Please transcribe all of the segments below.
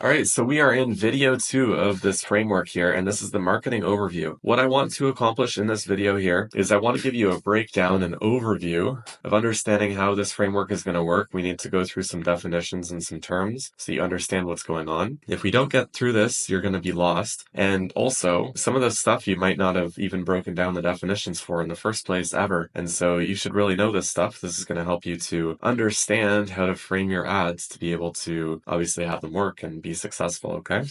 All right, so we are in video 2 of this framework here, and this is the marketing overview. What I want to accomplish in this video here is I want to give you a breakdown, an overview of understanding how this framework is going to work. We need to go through some definitions and some terms so you understand what's going on. If we don't get through this, you're going to be lost. And also, some of the stuff you might not have even broken down the definitions for in the first place ever. And so you should really know this stuff. This is going to help you to understand how to frame your ads to be able to obviously have them work and be successful, okay?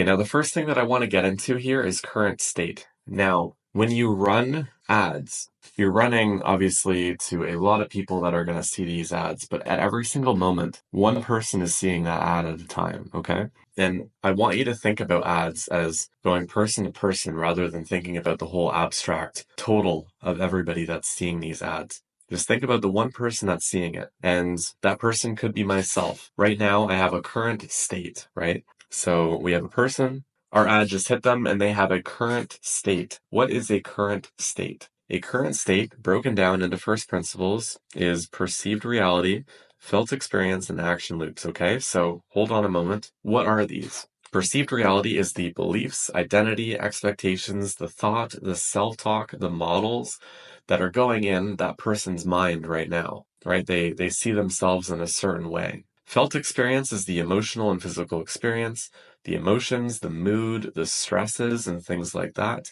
Now the first thing that I want to get into here is current state. Now, when you run ads, you're running obviously to a lot of people that are going to see these ads, but at every single moment, one person is seeing that ad at a time, okay? And I want you to think about ads as going person to person rather than thinking about the whole abstract total of everybody that's seeing these ads. Just think about the one person that's seeing it, and that person could be myself. Right now, I have a current state, right? So we have a person, our ad just hit them, and they have a current state. What is a current state? A current state, broken down into first principles, is perceived reality, felt experience, and action loops, okay? So hold on a moment. What are these? Perceived reality is the beliefs, identity, expectations, the thought, the self-talk, the models that are going in that person's mind right now, right? They see themselves in a certain way. Felt experience is the emotional and physical experience, the emotions, the mood, the stresses, and things like that.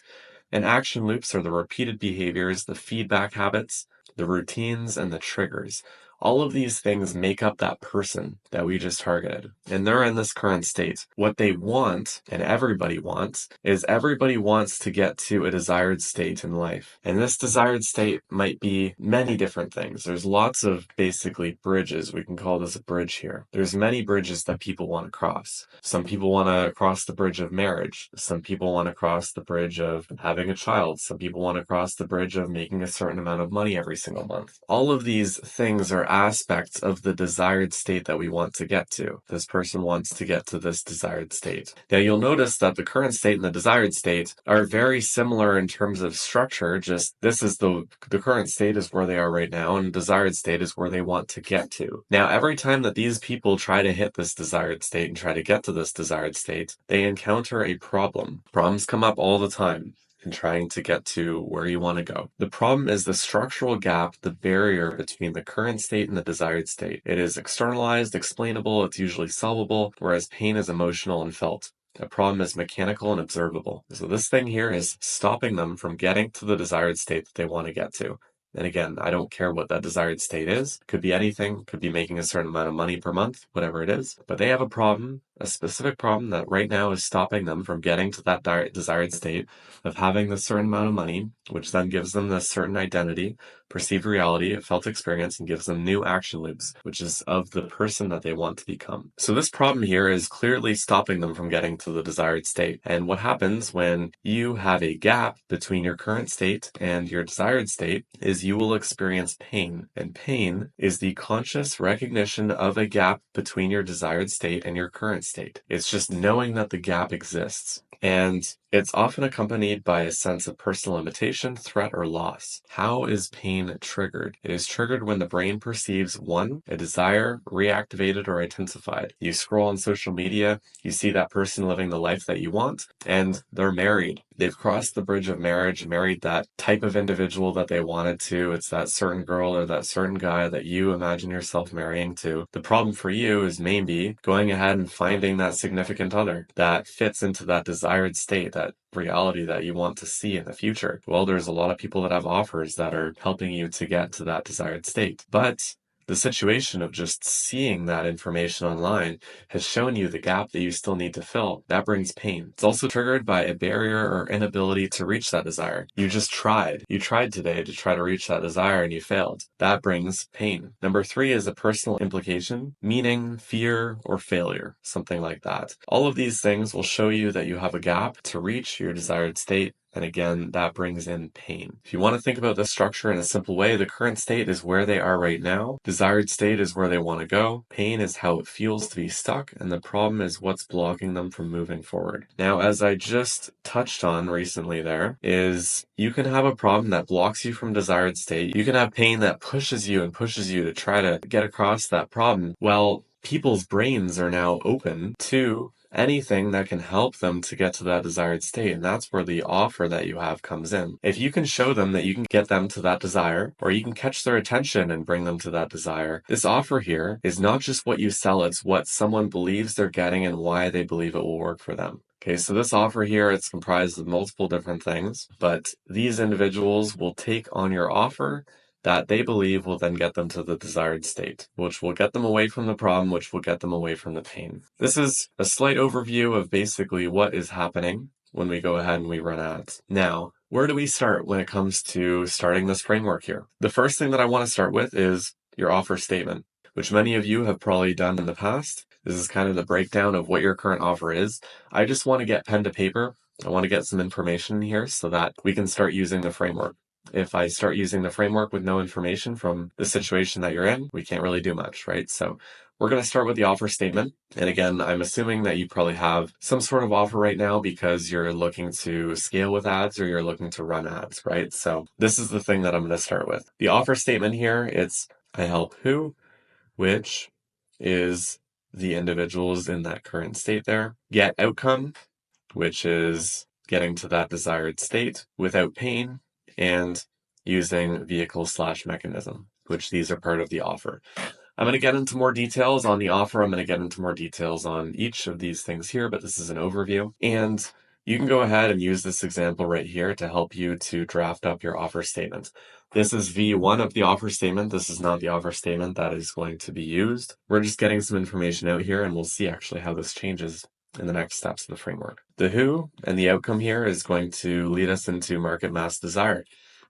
And action loops are the repeated behaviors, the feedback habits, the routines, and the triggers. All of these things make up that person that we just targeted. And they're in this current state. What they want, and everybody wants, is everybody wants to get to a desired state in life. And this desired state might be many different things. There's lots of basically bridges. We can call this a bridge here. There's many bridges that people want to cross. Some people want to cross the bridge of marriage. Some people want to cross the bridge of having a child. Some people want to cross the bridge of making a certain amount of money every single month. All of these things are aspects of the desired state that we want to get to. This person wants to get to this desired state. Now you'll notice that the current state and the desired state are very similar in terms of structure, just this is the current state is where they are right now, and desired state is where they want to get to. Now every time that these people try to hit this desired state and try to get to this desired state, they encounter a problem. Problems come up all the time in trying to get to where you want to go. The problem is the structural gap, the barrier between the current state and the desired state. It is externalized, explainable, it's usually solvable, whereas pain is emotional and felt. A problem is mechanical and observable. So this thing here is stopping them from getting to the desired state that they want to get to. And again, I don't care what that desired state is. Could be anything, could be making a certain amount of money per month, whatever it is. But they have a problem, a specific problem that right now is stopping them from getting to that desired state of having this certain amount of money, which then gives them this certain identity, perceived reality, a felt experience, and gives them new action loops, which is of the person that they want to become. So this problem here is clearly stopping them from getting to the desired state. And what happens when you have a gap between your current state and your desired state is you will experience pain. And pain is the conscious recognition of a gap between your desired state and your current state. It's just knowing that the gap exists. And it's often accompanied by a sense of personal limitation, threat, or loss. How is pain triggered? It is triggered when the brain perceives, one, a desire, reactivated or intensified. You scroll on social media, you see that person living the life that you want, and they're married. They've crossed the bridge of marriage, married that type of individual that they wanted to. It's that certain girl or that certain guy that you imagine yourself marrying to. The problem for you is maybe going ahead and finding that significant other that fits into that desired state, that reality that you want to see in the future. Well, there's a lot of people that have offers that are helping you to get to that desired state. But the situation of just seeing that information online has shown you the gap that you still need to fill. That brings pain. It's also triggered by a barrier or inability to reach that desire. You just tried. You tried today to try to reach that desire and you failed. That brings pain. Number 3 is a personal implication, meaning, fear, or failure, something like that. All of these things will show you that you have a gap to reach your desired state. And again, that brings in pain. If you want to think about this structure in a simple way, the current state is where they are right now. Desired state is where they want to go. Pain is how it feels to be stuck. And the problem is what's blocking them from moving forward. Now, as I just touched on recently there, is you can have a problem that blocks you from desired state. You can have pain that pushes you and pushes you to try to get across that problem. Well, people's brains are now open to anything that can help them to get to that desired state. And that's where the offer that you have comes in. If you can show them that you can get them to that desire, or you can catch their attention and bring them to that desire, this offer here is not just what you sell, it's what someone believes they're getting and why they believe it will work for them. Okay, so this offer here, it's comprised of multiple different things, but these individuals will take on your offer that they believe will then get them to the desired state, which will get them away from the problem, which will get them away from the pain. This is a slight overview of basically what is happening when we go ahead and we run ads. Now, where do we start when it comes to starting this framework here? The first thing that I want to start with is your offer statement, which many of you have probably done in the past. This is kind of the breakdown of what your current offer is. I just want to get pen to paper. I want to get some information in here so that we can start using the framework. If I start using the framework with no information from the situation that you're in, we can't really do much, right? So we're going to start with the offer statement. And again, I'm assuming that you probably have some sort of offer right now because you're looking to scale with ads or you're looking to run ads, right? So this is the thing that I'm going to start with. The offer statement here, it's I help who, which is the individuals in that current state there. Get outcome, which is getting to that desired state without pain, and using vehicle/mechanism, which these are part of the offer. I'm going to get into more details on the offer. I'm going to get into more details on each of these things here, but this is an overview. And you can go ahead and use this example right here to help you to draft up your offer statement. This is V1 of the offer statement. This is not the offer statement that is going to be used. We're just getting some information out here, and we'll see actually how this changes in the next steps of the framework. The who and the outcome here is going to lead us into market mass desire.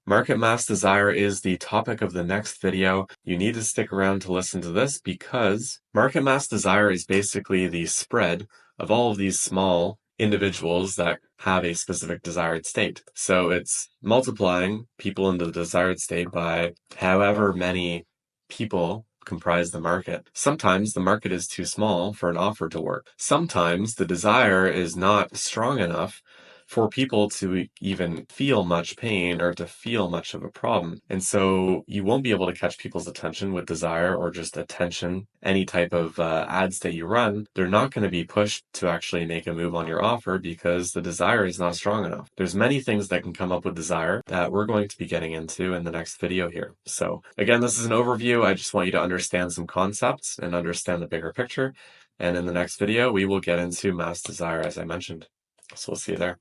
Market mass desire is the topic of the next video. You need to stick around to listen to this because market mass desire is basically the spread of all of these small individuals that have a specific desired state. So it's multiplying people into the desired state by however many people comprise the market. Sometimes the market is too small for an offer to work. Sometimes the desire is not strong enough for people to even feel much pain or to feel much of a problem. And so you won't be able to catch people's attention with desire or just attention. Any type of ads that you run, they're not going to be pushed to actually make a move on your offer because the desire is not strong enough. There's many things that can come up with desire that we're going to be getting into in the next video here. So again, this is an overview. I just want you to understand some concepts and understand the bigger picture. And in the next video, we will get into mass desire, as I mentioned. So we'll see you there.